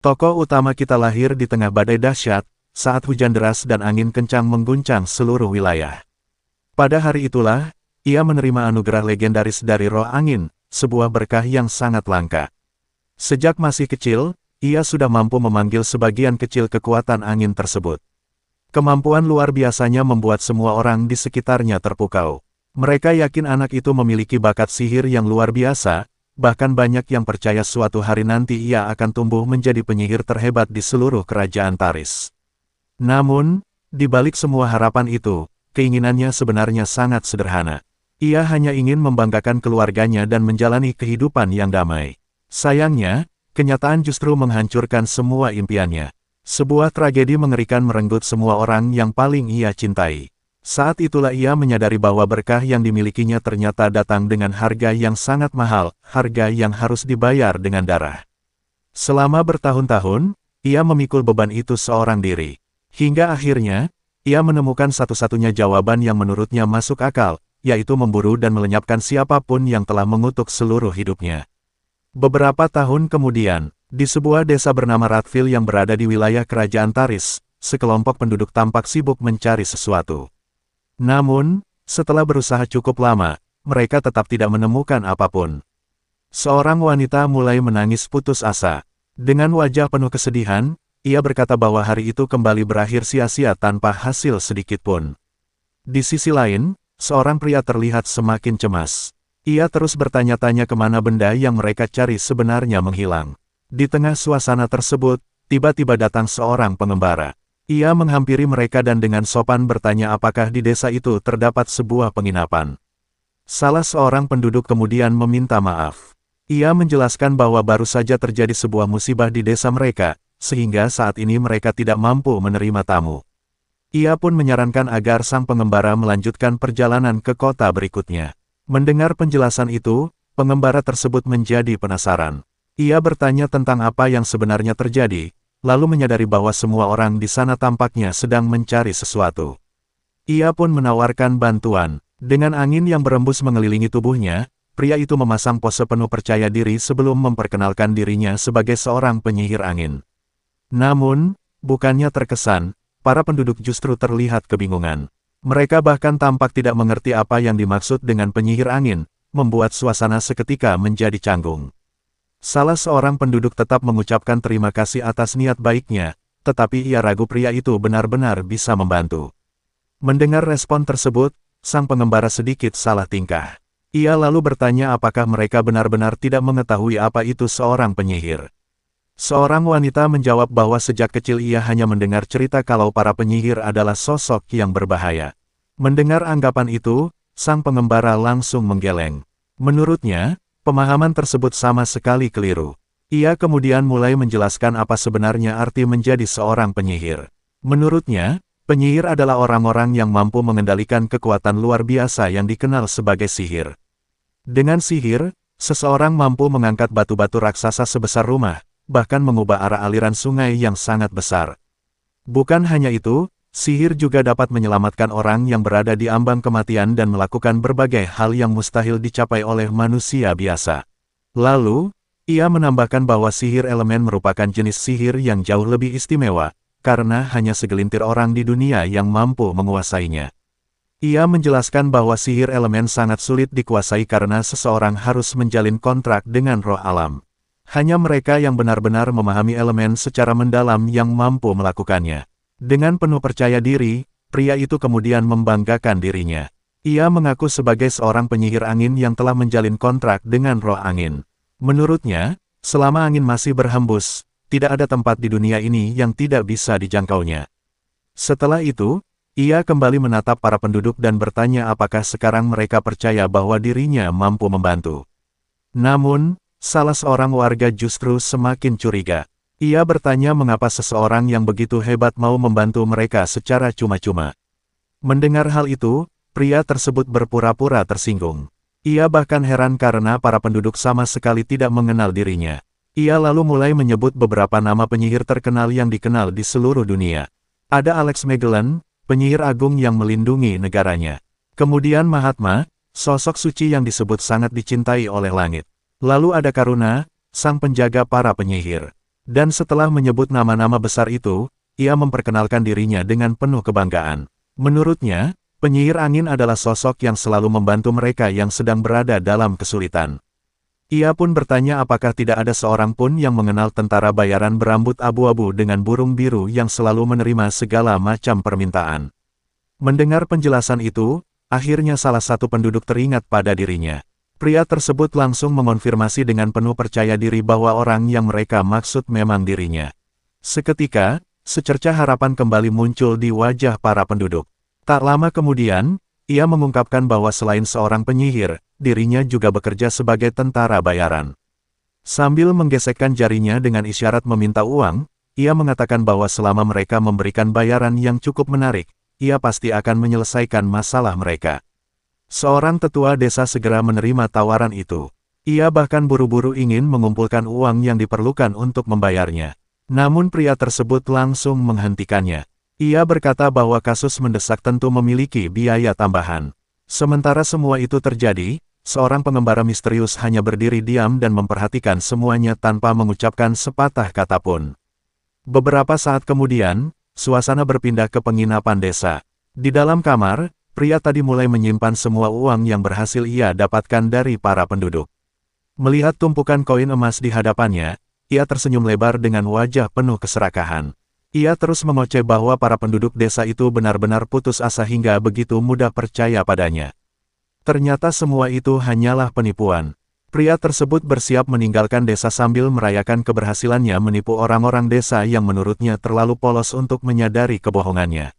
Tokoh utama kita lahir di tengah badai dahsyat, saat hujan deras dan angin kencang mengguncang seluruh wilayah. Pada hari itulah, ia menerima anugerah legendaris dari roh angin, sebuah berkah yang sangat langka. Sejak masih kecil, ia sudah mampu memanggil sebagian kecil kekuatan angin tersebut. Kemampuan luar biasanya membuat semua orang di sekitarnya terpukau. Mereka yakin anak itu memiliki bakat sihir yang luar biasa, bahkan banyak yang percaya suatu hari nanti ia akan tumbuh menjadi penyihir terhebat di seluruh kerajaan Taris. Namun, di balik semua harapan itu, keinginannya sebenarnya sangat sederhana. Ia hanya ingin membanggakan keluarganya dan menjalani kehidupan yang damai. Sayangnya, kenyataan justru menghancurkan semua impiannya. Sebuah tragedi mengerikan merenggut semua orang yang paling ia cintai. Saat itulah ia menyadari bahwa berkah yang dimilikinya ternyata datang dengan harga yang sangat mahal, harga yang harus dibayar dengan darah. Selama bertahun-tahun, ia memikul beban itu seorang diri. Hingga akhirnya, ia menemukan satu-satunya jawaban yang menurutnya masuk akal, yaitu memburu dan melenyapkan siapapun yang telah mengutuk seluruh hidupnya. Beberapa tahun kemudian, di sebuah desa bernama Radville yang berada di wilayah kerajaan Taris, sekelompok penduduk tampak sibuk mencari sesuatu. Namun, setelah berusaha cukup lama, mereka tetap tidak menemukan apapun. Seorang wanita mulai menangis putus asa. Dengan wajah penuh kesedihan, ia berkata bahwa hari itu kembali berakhir sia-sia tanpa hasil sedikit pun. Di sisi lain, seorang pria terlihat semakin cemas. Ia terus bertanya-tanya kemana benda yang mereka cari sebenarnya menghilang. Di tengah suasana tersebut, tiba-tiba datang seorang pengembara. Ia menghampiri mereka dan dengan sopan bertanya apakah di desa itu terdapat sebuah penginapan. Salah seorang penduduk kemudian meminta maaf. Ia menjelaskan bahwa baru saja terjadi sebuah musibah di desa mereka, sehingga saat ini mereka tidak mampu menerima tamu. Ia pun menyarankan agar sang pengembara melanjutkan perjalanan ke kota berikutnya. Mendengar penjelasan itu, pengembara tersebut menjadi penasaran. Ia bertanya tentang apa yang sebenarnya terjadi, lalu menyadari bahwa semua orang di sana tampaknya sedang mencari sesuatu. Ia pun menawarkan bantuan. Dengan angin yang berembus mengelilingi tubuhnya, pria itu memasang pose penuh percaya diri sebelum memperkenalkan dirinya sebagai seorang penyihir angin. Namun, bukannya terkesan, para penduduk justru terlihat kebingungan. Mereka bahkan tampak tidak mengerti apa yang dimaksud dengan penyihir angin, membuat suasana seketika menjadi canggung. Salah seorang penduduk tetap mengucapkan terima kasih atas niat baiknya, tetapi ia ragu pria itu benar-benar bisa membantu. Mendengar respon tersebut, sang pengembara sedikit salah tingkah. Ia lalu bertanya apakah mereka benar-benar tidak mengetahui apa itu seorang penyihir. Seorang wanita menjawab bahwa sejak kecil ia hanya mendengar cerita kalau para penyihir adalah sosok yang berbahaya. Mendengar anggapan itu, sang pengembara langsung menggeleng. Menurutnya, pemahaman tersebut sama sekali keliru. Ia kemudian mulai menjelaskan apa sebenarnya arti menjadi seorang penyihir. Menurutnya, penyihir adalah orang-orang yang mampu mengendalikan kekuatan luar biasa yang dikenal sebagai sihir. Dengan sihir, seseorang mampu mengangkat batu-batu raksasa sebesar rumah, bahkan mengubah arah aliran sungai yang sangat besar. Bukan hanya itu, sihir juga dapat menyelamatkan orang yang berada di ambang kematian dan melakukan berbagai hal yang mustahil dicapai oleh manusia biasa. Lalu, ia menambahkan bahwa sihir elemen merupakan jenis sihir yang jauh lebih istimewa, karena hanya segelintir orang di dunia yang mampu menguasainya. Ia menjelaskan bahwa sihir elemen sangat sulit dikuasai karena seseorang harus menjalin kontrak dengan roh alam. Hanya mereka yang benar-benar memahami elemen secara mendalam yang mampu melakukannya. Dengan penuh percaya diri, pria itu kemudian membanggakan dirinya. Ia mengaku sebagai seorang penyihir angin yang telah menjalin kontrak dengan roh angin. Menurutnya, selama angin masih berhembus, tidak ada tempat di dunia ini yang tidak bisa dijangkaunya. Setelah itu, ia kembali menatap para penduduk dan bertanya apakah sekarang mereka percaya bahwa dirinya mampu membantu. Namun, salah seorang warga justru semakin curiga. Ia bertanya mengapa seseorang yang begitu hebat mau membantu mereka secara cuma-cuma. Mendengar hal itu, pria tersebut berpura-pura tersinggung. Ia bahkan heran karena para penduduk sama sekali tidak mengenal dirinya. Ia lalu mulai menyebut beberapa nama penyihir terkenal yang dikenal di seluruh dunia. Ada Alex Magellan, penyihir agung yang melindungi negaranya. Kemudian Mahatma, sosok suci yang disebut sangat dicintai oleh langit. Lalu ada Karuna, sang penjaga para penyihir. Dan setelah menyebut nama-nama besar itu, ia memperkenalkan dirinya dengan penuh kebanggaan. Menurutnya, penyihir angin adalah sosok yang selalu membantu mereka yang sedang berada dalam kesulitan. Ia pun bertanya apakah tidak ada seorang pun yang mengenal tentara bayaran berambut abu-abu dengan burung biru yang selalu menerima segala macam permintaan. Mendengar penjelasan itu, akhirnya salah satu penduduk teringat pada dirinya. Pria tersebut langsung mengonfirmasi dengan penuh percaya diri bahwa orang yang mereka maksud memang dirinya. Seketika, secercah harapan kembali muncul di wajah para penduduk. Tak lama kemudian, ia mengungkapkan bahwa selain seorang penyihir, dirinya juga bekerja sebagai tentara bayaran. Sambil menggesekkan jarinya dengan isyarat meminta uang, ia mengatakan bahwa selama mereka memberikan bayaran yang cukup menarik, ia pasti akan menyelesaikan masalah mereka. Seorang tetua desa segera menerima tawaran itu. Ia bahkan buru-buru ingin mengumpulkan uang yang diperlukan untuk membayarnya. Namun pria tersebut langsung menghentikannya. Ia berkata bahwa kasus mendesak tentu memiliki biaya tambahan. Sementara semua itu terjadi, seorang pengembara misterius hanya berdiri diam dan memperhatikan semuanya tanpa mengucapkan sepatah kata pun. Beberapa saat kemudian, suasana berpindah ke penginapan desa. Di dalam kamar, pria tadi mulai menyimpan semua uang yang berhasil ia dapatkan dari para penduduk. Melihat tumpukan koin emas di hadapannya, ia tersenyum lebar dengan wajah penuh keserakahan. Ia terus mengoceh bahwa para penduduk desa itu benar-benar putus asa hingga begitu mudah percaya padanya. Ternyata semua itu hanyalah penipuan. Pria tersebut bersiap meninggalkan desa sambil merayakan keberhasilannya menipu orang-orang desa yang menurutnya terlalu polos untuk menyadari kebohongannya.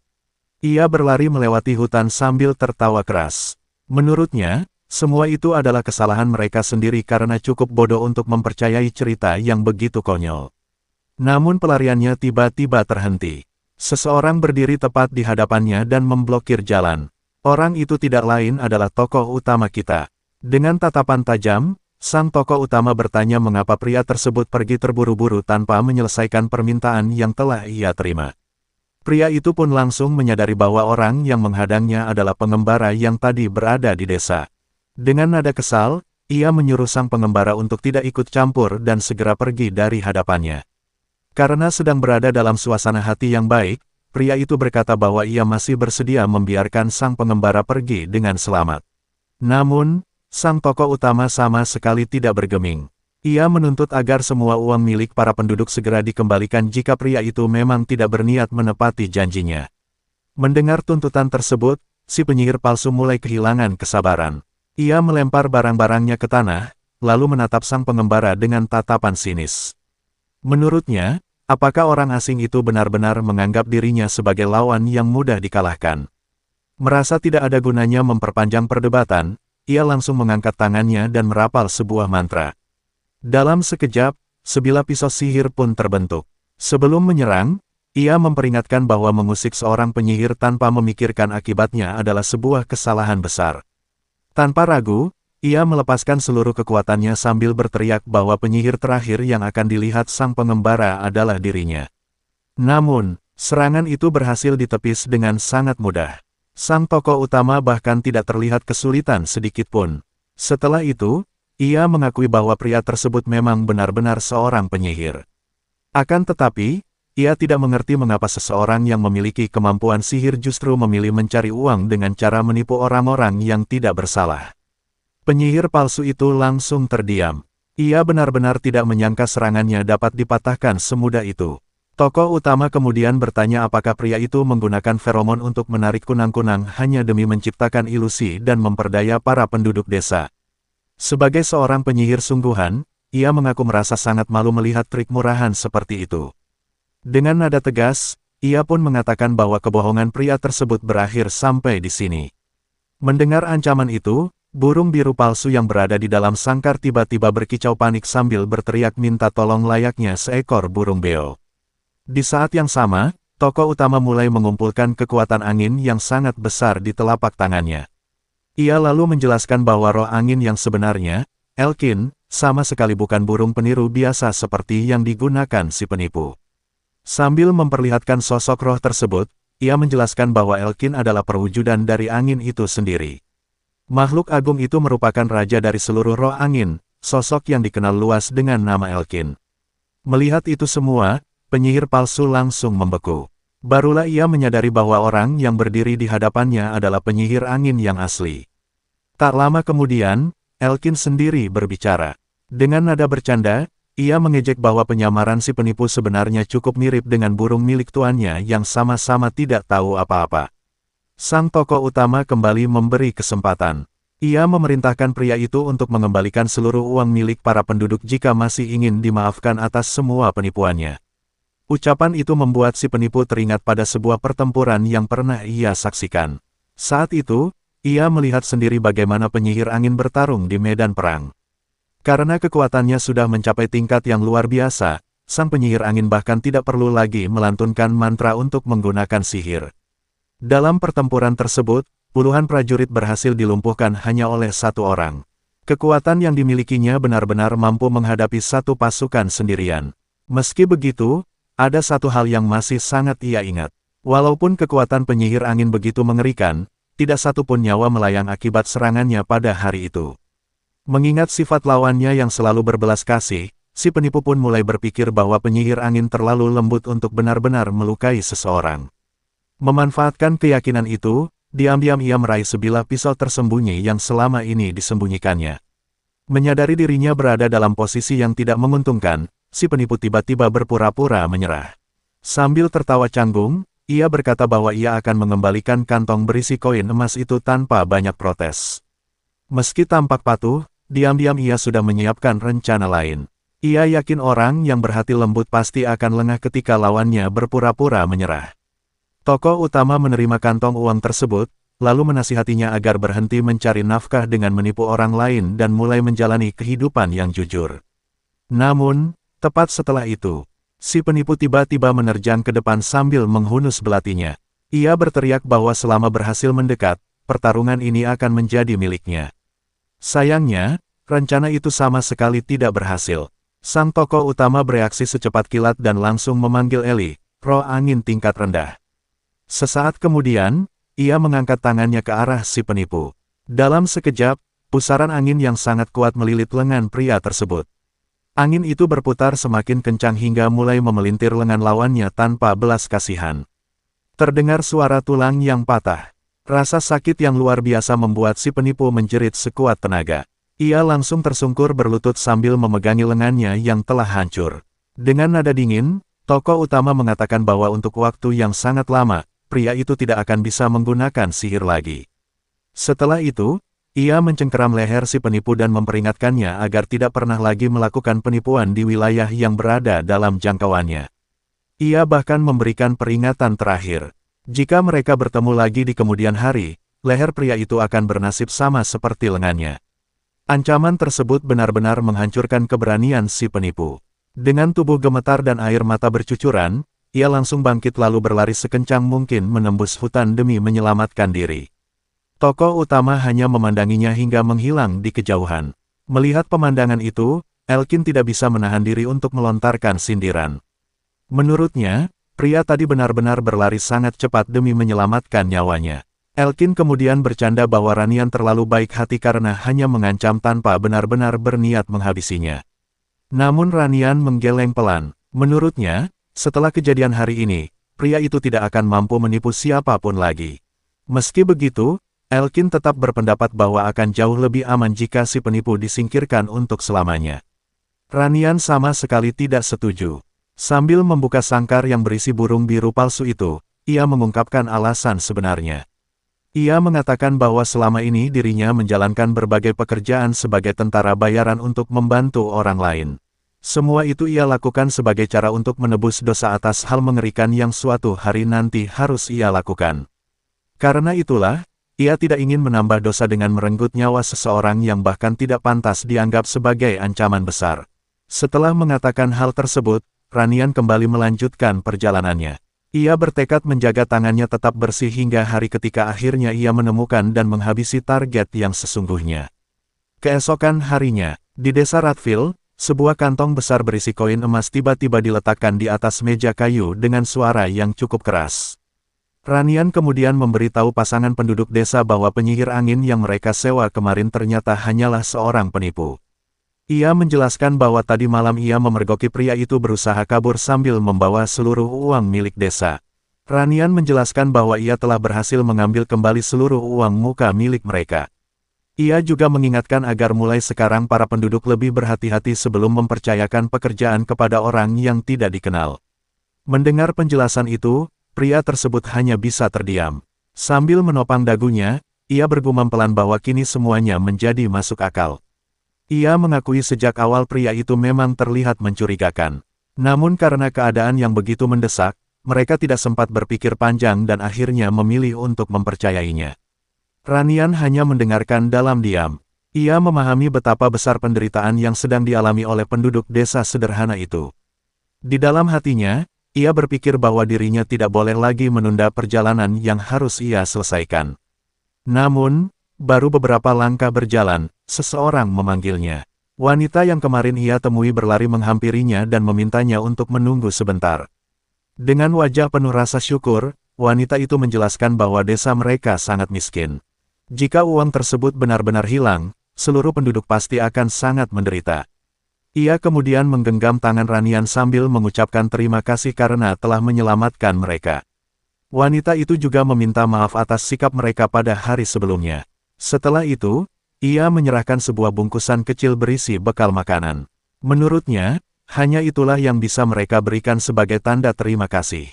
Ia berlari melewati hutan sambil tertawa keras. Menurutnya, semua itu adalah kesalahan mereka sendiri karena cukup bodoh untuk mempercayai cerita yang begitu konyol. Namun pelariannya tiba-tiba terhenti. Seseorang berdiri tepat di hadapannya dan memblokir jalan. Orang itu tidak lain adalah tokoh utama kita. Dengan tatapan tajam, sang tokoh utama bertanya mengapa pria tersebut pergi terburu-buru tanpa menyelesaikan permintaan yang telah ia terima. Pria itu pun langsung menyadari bahwa orang yang menghadangnya adalah pengembara yang tadi berada di desa. Dengan nada kesal, ia menyuruh sang pengembara untuk tidak ikut campur dan segera pergi dari hadapannya. Karena sedang berada dalam suasana hati yang baik, pria itu berkata bahwa ia masih bersedia membiarkan sang pengembara pergi dengan selamat. Namun, sang tokoh utama sama sekali tidak bergeming. Ia menuntut agar semua uang milik para penduduk segera dikembalikan jika pria itu memang tidak berniat menepati janjinya. Mendengar tuntutan tersebut, si penyihir palsu mulai kehilangan kesabaran. Ia melempar barang-barangnya ke tanah, lalu menatap sang pengembara dengan tatapan sinis. Menurutnya, apakah orang asing itu benar-benar menganggap dirinya sebagai lawan yang mudah dikalahkan? Merasa tidak ada gunanya memperpanjang perdebatan, ia langsung mengangkat tangannya dan merapal sebuah mantra. Dalam sekejap, sebilah pisau sihir pun terbentuk. Sebelum menyerang, ia memperingatkan bahwa mengusik seorang penyihir tanpa memikirkan akibatnya adalah sebuah kesalahan besar. Tanpa ragu, ia melepaskan seluruh kekuatannya sambil berteriak bahwa penyihir terakhir yang akan dilihat sang pengembara adalah dirinya. Namun, serangan itu berhasil ditepis dengan sangat mudah. Sang tokoh utama bahkan tidak terlihat kesulitan sedikitpun. Setelah itu, ia mengakui bahwa pria tersebut memang benar-benar seorang penyihir. Akan tetapi, ia tidak mengerti mengapa seseorang yang memiliki kemampuan sihir justru memilih mencari uang dengan cara menipu orang-orang yang tidak bersalah. Penyihir palsu itu langsung terdiam. Ia benar-benar tidak menyangka serangannya dapat dipatahkan semudah itu. Tokoh utama kemudian bertanya apakah pria itu menggunakan feromon untuk menarik kunang-kunang hanya demi menciptakan ilusi dan memperdaya para penduduk desa. Sebagai seorang penyihir sungguhan, ia mengaku merasa sangat malu melihat trik murahan seperti itu. Dengan nada tegas, ia pun mengatakan bahwa kebohongan pria tersebut berakhir sampai di sini. Mendengar ancaman itu, burung biru palsu yang berada di dalam sangkar tiba-tiba berkicau panik sambil berteriak minta tolong layaknya seekor burung beo. Di saat yang sama, tokoh utama mulai mengumpulkan kekuatan angin yang sangat besar di telapak tangannya. Ia lalu menjelaskan bahwa roh angin yang sebenarnya, Elkin, sama sekali bukan burung peniru biasa seperti yang digunakan si penipu. Sambil memperlihatkan sosok roh tersebut, ia menjelaskan bahwa Elkin adalah perwujudan dari angin itu sendiri. Makhluk agung itu merupakan raja dari seluruh roh angin, sosok yang dikenal luas dengan nama Elkin. Melihat itu semua, penyihir palsu langsung membeku. Barulah ia menyadari bahwa orang yang berdiri di hadapannya adalah penyihir angin yang asli. Tak lama kemudian, Elkin sendiri berbicara. Dengan nada bercanda, ia mengejek bahwa penyamaran si penipu sebenarnya cukup mirip dengan burung milik tuannya yang sama-sama tidak tahu apa-apa. Sang tokoh utama kembali memberi kesempatan. Ia memerintahkan pria itu untuk mengembalikan seluruh uang milik para penduduk jika masih ingin dimaafkan atas semua penipuannya. Ucapan itu membuat si penipu teringat pada sebuah pertempuran yang pernah ia saksikan. Saat itu, ia melihat sendiri bagaimana penyihir angin bertarung di medan perang. Karena kekuatannya sudah mencapai tingkat yang luar biasa, sang penyihir angin bahkan tidak perlu lagi melantunkan mantra untuk menggunakan sihir. Dalam pertempuran tersebut, puluhan prajurit berhasil dilumpuhkan hanya oleh satu orang. Kekuatan yang dimilikinya benar-benar mampu menghadapi satu pasukan sendirian. Meski begitu, ada satu hal yang masih sangat ia ingat. Walaupun kekuatan penyihir angin begitu mengerikan, tidak satu pun nyawa melayang akibat serangannya pada hari itu. Mengingat sifat lawannya yang selalu berbelas kasih, si penipu pun mulai berpikir bahwa penyihir angin terlalu lembut untuk benar-benar melukai seseorang. Memanfaatkan keyakinan itu, diam-diam ia meraih sebilah pisau tersembunyi yang selama ini disembunyikannya. Menyadari dirinya berada dalam posisi yang tidak menguntungkan, si penipu tiba-tiba berpura-pura menyerah. Sambil tertawa canggung, ia berkata bahwa ia akan mengembalikan kantong berisi koin emas itu tanpa banyak protes. Meski tampak patuh, diam-diam ia sudah menyiapkan rencana lain. Ia yakin orang yang berhati lembut pasti akan lengah ketika lawannya berpura-pura menyerah. Tokoh utama menerima kantong uang tersebut, lalu menasihatinya agar berhenti mencari nafkah dengan menipu orang lain dan mulai menjalani kehidupan yang jujur. Namun, tepat setelah itu, si penipu tiba-tiba menerjang ke depan sambil menghunus belatinya. Ia berteriak bahwa selama berhasil mendekat, pertarungan ini akan menjadi miliknya. Sayangnya, rencana itu sama sekali tidak berhasil. Sang tokoh utama bereaksi secepat kilat dan langsung memanggil Eli, roh angin tingkat rendah. Sesaat kemudian, ia mengangkat tangannya ke arah si penipu. Dalam sekejap, pusaran angin yang sangat kuat melilit lengan pria tersebut. Angin itu berputar semakin kencang hingga mulai memelintir lengan lawannya tanpa belas kasihan. Terdengar suara tulang yang patah. Rasa sakit yang luar biasa membuat si penipu menjerit sekuat tenaga. Ia langsung tersungkur berlutut sambil memegangi lengannya yang telah hancur. Dengan nada dingin, tokoh utama mengatakan bahwa untuk waktu yang sangat lama, pria itu tidak akan bisa menggunakan sihir lagi. Setelah itu, ia mencengkeram leher si penipu dan memperingatkannya agar tidak pernah lagi melakukan penipuan di wilayah yang berada dalam jangkauannya. Ia bahkan memberikan peringatan terakhir. Jika mereka bertemu lagi di kemudian hari, leher pria itu akan bernasib sama seperti lengannya. Ancaman tersebut benar-benar menghancurkan keberanian si penipu. Dengan tubuh gemetar dan air mata bercucuran, ia langsung bangkit lalu berlari sekencang mungkin menembus hutan demi menyelamatkan diri. Tokoh utama hanya memandanginya hingga menghilang di kejauhan. Melihat pemandangan itu, Elkin tidak bisa menahan diri untuk melontarkan sindiran. Menurutnya, pria tadi benar-benar berlari sangat cepat demi menyelamatkan nyawanya. Elkin kemudian bercanda bahwa Ranian terlalu baik hati karena hanya mengancam tanpa benar-benar berniat menghabisinya. Namun Ranian menggeleng pelan. Menurutnya, setelah kejadian hari ini, pria itu tidak akan mampu menipu siapapun lagi. Meski begitu, Elkin tetap berpendapat bahwa akan jauh lebih aman jika si penipu disingkirkan untuk selamanya. Ranian sama sekali tidak setuju. Sambil membuka sangkar yang berisi burung biru palsu itu, ia mengungkapkan alasan sebenarnya. Ia mengatakan bahwa selama ini dirinya menjalankan berbagai pekerjaan sebagai tentara bayaran untuk membantu orang lain. Semua itu ia lakukan sebagai cara untuk menebus dosa atas hal mengerikan yang suatu hari nanti harus ia lakukan. Karena itulah, ia tidak ingin menambah dosa dengan merenggut nyawa seseorang yang bahkan tidak pantas dianggap sebagai ancaman besar. Setelah mengatakan hal tersebut, Ranian kembali melanjutkan perjalanannya. Ia bertekad menjaga tangannya tetap bersih hingga hari ketika akhirnya ia menemukan dan menghabisi target yang sesungguhnya. Keesokan harinya, di desa Radville, sebuah kantong besar berisi koin emas tiba-tiba diletakkan di atas meja kayu dengan suara yang cukup keras. Ranian kemudian memberitahu pasangan penduduk desa bahwa penyihir angin yang mereka sewa kemarin ternyata hanyalah seorang penipu. Ia menjelaskan bahwa tadi malam ia memergoki pria itu berusaha kabur sambil membawa seluruh uang milik desa. Ranian menjelaskan bahwa ia telah berhasil mengambil kembali seluruh uang muka milik mereka. Ia juga mengingatkan agar mulai sekarang para penduduk lebih berhati-hati sebelum mempercayakan pekerjaan kepada orang yang tidak dikenal. Mendengar penjelasan itu, pria tersebut hanya bisa terdiam. Sambil menopang dagunya, ia bergumam pelan bahwa kini semuanya menjadi masuk akal. Ia mengakui sejak awal pria itu memang terlihat mencurigakan. Namun karena keadaan yang begitu mendesak, mereka tidak sempat berpikir panjang dan akhirnya memilih untuk mempercayainya. Ranian hanya mendengarkan dalam diam. Ia memahami betapa besar penderitaan yang sedang dialami oleh penduduk desa sederhana itu. Di dalam hatinya, ia berpikir bahwa dirinya tidak boleh lagi menunda perjalanan yang harus ia selesaikan. Namun, baru beberapa langkah berjalan, seseorang memanggilnya. Wanita yang kemarin ia temui berlari menghampirinya dan memintanya untuk menunggu sebentar. Dengan wajah penuh rasa syukur, wanita itu menjelaskan bahwa desa mereka sangat miskin. Jika uang tersebut benar-benar hilang, seluruh penduduk pasti akan sangat menderita. Ia kemudian menggenggam tangan Ranian sambil mengucapkan terima kasih karena telah menyelamatkan mereka. Wanita itu juga meminta maaf atas sikap mereka pada hari sebelumnya. Setelah itu, ia menyerahkan sebuah bungkusan kecil berisi bekal makanan. Menurutnya, hanya itulah yang bisa mereka berikan sebagai tanda terima kasih.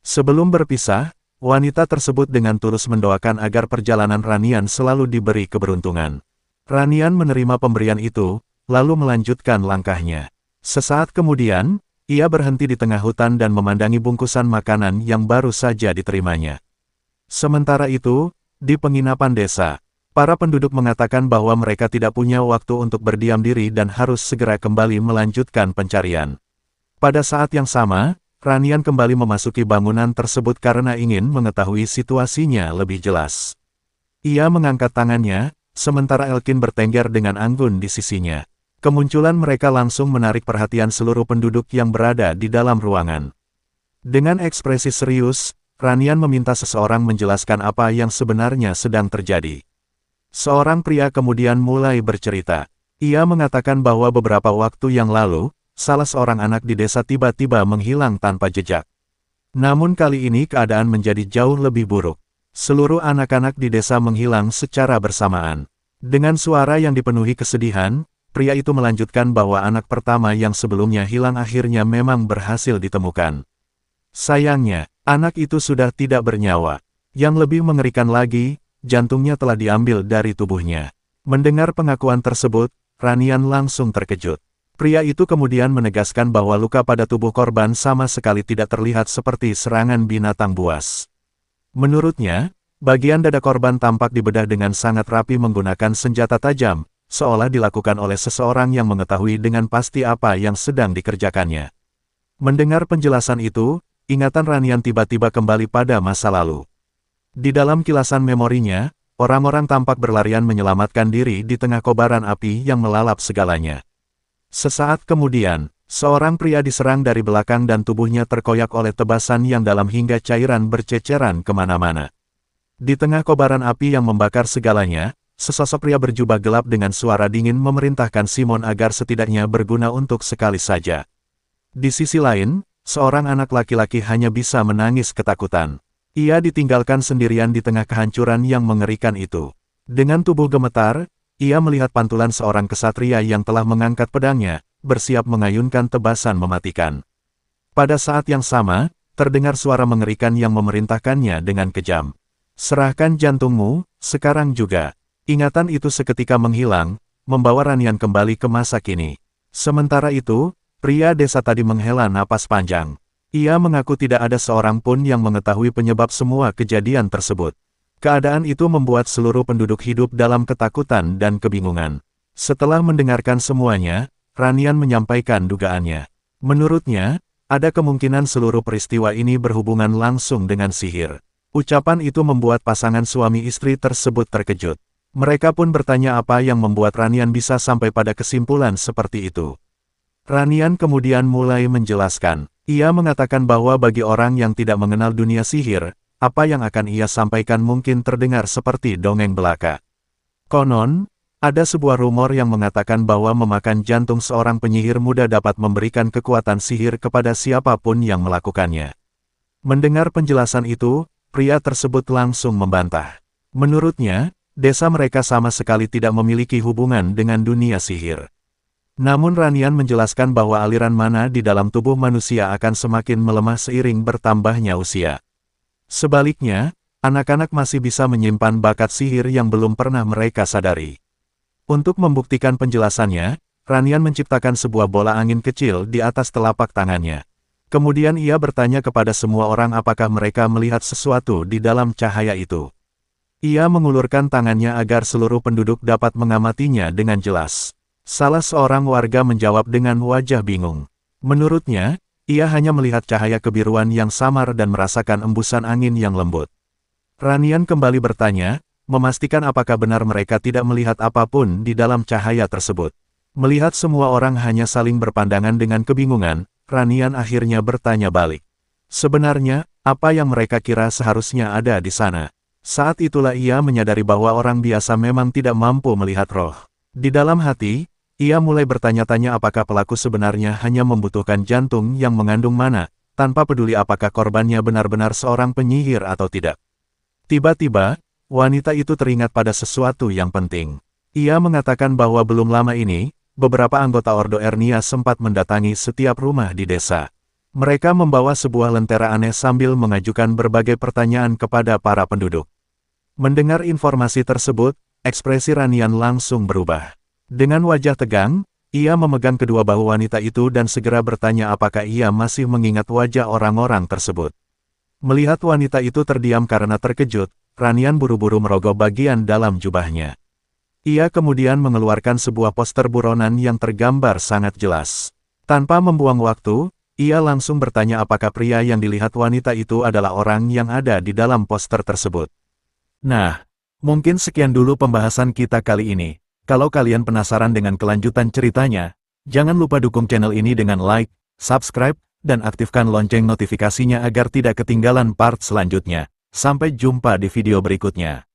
Sebelum berpisah, wanita tersebut dengan tulus mendoakan agar perjalanan Ranian selalu diberi keberuntungan. Ranian menerima pemberian itu, lalu melanjutkan langkahnya. Sesaat kemudian, ia berhenti di tengah hutan dan memandangi bungkusan makanan yang baru saja diterimanya. Sementara itu, di penginapan desa, para penduduk mengatakan bahwa mereka tidak punya waktu untuk berdiam diri dan harus segera kembali melanjutkan pencarian. Pada saat yang sama, Ranian kembali memasuki bangunan tersebut karena ingin mengetahui situasinya lebih jelas. Ia mengangkat tangannya, sementara Elkin bertengger dengan anggun di sisinya. Kemunculan mereka langsung menarik perhatian seluruh penduduk yang berada di dalam ruangan. Dengan ekspresi serius, Ranian meminta seseorang menjelaskan apa yang sebenarnya sedang terjadi. Seorang pria kemudian mulai bercerita. Ia mengatakan bahwa beberapa waktu yang lalu, salah seorang anak di desa tiba-tiba menghilang tanpa jejak. Namun kali ini keadaan menjadi jauh lebih buruk. Seluruh anak-anak di desa menghilang secara bersamaan. Dengan suara yang dipenuhi kesedihan, pria itu melanjutkan bahwa anak pertama yang sebelumnya hilang akhirnya memang berhasil ditemukan. Sayangnya, anak itu sudah tidak bernyawa. Yang lebih mengerikan lagi, jantungnya telah diambil dari tubuhnya. Mendengar pengakuan tersebut, Ranian langsung terkejut. Pria itu kemudian menegaskan bahwa luka pada tubuh korban sama sekali tidak terlihat seperti serangan binatang buas. Menurutnya, bagian dada korban tampak dibedah dengan sangat rapi menggunakan senjata tajam, seolah dilakukan oleh seseorang yang mengetahui dengan pasti apa yang sedang dikerjakannya. Mendengar penjelasan itu, ingatan Ranian tiba-tiba kembali pada masa lalu. Di dalam kilasan memorinya, orang-orang tampak berlarian menyelamatkan diri di tengah kobaran api yang melalap segalanya. Sesaat kemudian, seorang pria diserang dari belakang dan tubuhnya terkoyak oleh tebasan yang dalam hingga cairan berceceran kemana-mana. Di tengah kobaran api yang membakar segalanya, sesosok pria berjubah gelap dengan suara dingin memerintahkan Simon agar setidaknya berguna untuk sekali saja. Di sisi lain, seorang anak laki-laki hanya bisa menangis ketakutan. Ia ditinggalkan sendirian di tengah kehancuran yang mengerikan itu. Dengan tubuh gemetar, ia melihat pantulan seorang kesatria yang telah mengangkat pedangnya, bersiap mengayunkan tebasan mematikan. Pada saat yang sama, terdengar suara mengerikan yang memerintahkannya dengan kejam. Serahkan jantungmu, sekarang juga. Ingatan itu seketika menghilang, membawa Ranian kembali ke masa kini. Sementara itu, pria desa tadi menghela napas panjang. Ia mengaku tidak ada seorang pun yang mengetahui penyebab semua kejadian tersebut. Keadaan itu membuat seluruh penduduk hidup dalam ketakutan dan kebingungan. Setelah mendengarkan semuanya, Ranian menyampaikan dugaannya. Menurutnya, ada kemungkinan seluruh peristiwa ini berhubungan langsung dengan sihir. Ucapan itu membuat pasangan suami istri tersebut terkejut. Mereka pun bertanya apa yang membuat Ranian bisa sampai pada kesimpulan seperti itu. Ranian kemudian mulai menjelaskan. Ia mengatakan bahwa bagi orang yang tidak mengenal dunia sihir, apa yang akan ia sampaikan mungkin terdengar seperti dongeng belaka. Konon, Ada sebuah rumor yang mengatakan bahwa memakan jantung seorang penyihir muda dapat memberikan kekuatan sihir kepada siapapun yang melakukannya. Mendengar penjelasan itu, pria tersebut langsung membantah. Menurutnya, desa mereka sama sekali tidak memiliki hubungan dengan dunia sihir. Namun Ranian menjelaskan bahwa aliran mana di dalam tubuh manusia akan semakin melemah seiring bertambahnya usia. Sebaliknya, anak-anak masih bisa menyimpan bakat sihir yang belum pernah mereka sadari. Untuk membuktikan penjelasannya, Ranian menciptakan sebuah bola angin kecil di atas telapak tangannya. Kemudian ia bertanya kepada semua orang apakah mereka melihat sesuatu di dalam cahaya itu. Ia mengulurkan tangannya agar seluruh penduduk dapat mengamatinya dengan jelas. Salah seorang warga menjawab dengan wajah bingung. Menurutnya, ia hanya melihat cahaya kebiruan yang samar dan merasakan embusan angin yang lembut. Ranian kembali bertanya, memastikan apakah benar mereka tidak melihat apapun di dalam cahaya tersebut. Melihat semua orang hanya saling berpandangan dengan kebingungan, Ranian akhirnya bertanya balik. Sebenarnya, apa yang mereka kira seharusnya ada di sana? Saat itulah ia menyadari bahwa orang biasa memang tidak mampu melihat roh. Di dalam hati, ia mulai bertanya-tanya apakah pelaku sebenarnya hanya membutuhkan jantung yang mengandung mana, tanpa peduli apakah korbannya benar-benar seorang penyihir atau tidak. Tiba-tiba, wanita itu teringat pada sesuatu yang penting. Ia mengatakan bahwa belum lama ini, beberapa anggota Ordo Ernia sempat mendatangi setiap rumah di desa. Mereka membawa sebuah lentera aneh sambil mengajukan berbagai pertanyaan kepada para penduduk. Mendengar informasi tersebut, ekspresi Ranian langsung berubah. Dengan wajah tegang, ia memegang kedua bahu wanita itu dan segera bertanya apakah ia masih mengingat wajah orang-orang tersebut. Melihat wanita itu terdiam karena terkejut, Ranian buru-buru merogoh bagian dalam jubahnya. Ia kemudian mengeluarkan sebuah poster buronan yang tergambar sangat jelas. Tanpa membuang waktu, ia langsung bertanya apakah pria yang dilihat wanita itu adalah orang yang ada di dalam poster tersebut. Nah, mungkin sekian dulu pembahasan kita kali ini. Kalau kalian penasaran dengan kelanjutan ceritanya, jangan lupa dukung channel ini dengan like, subscribe, dan aktifkan lonceng notifikasinya agar tidak ketinggalan part selanjutnya. Sampai jumpa di video berikutnya.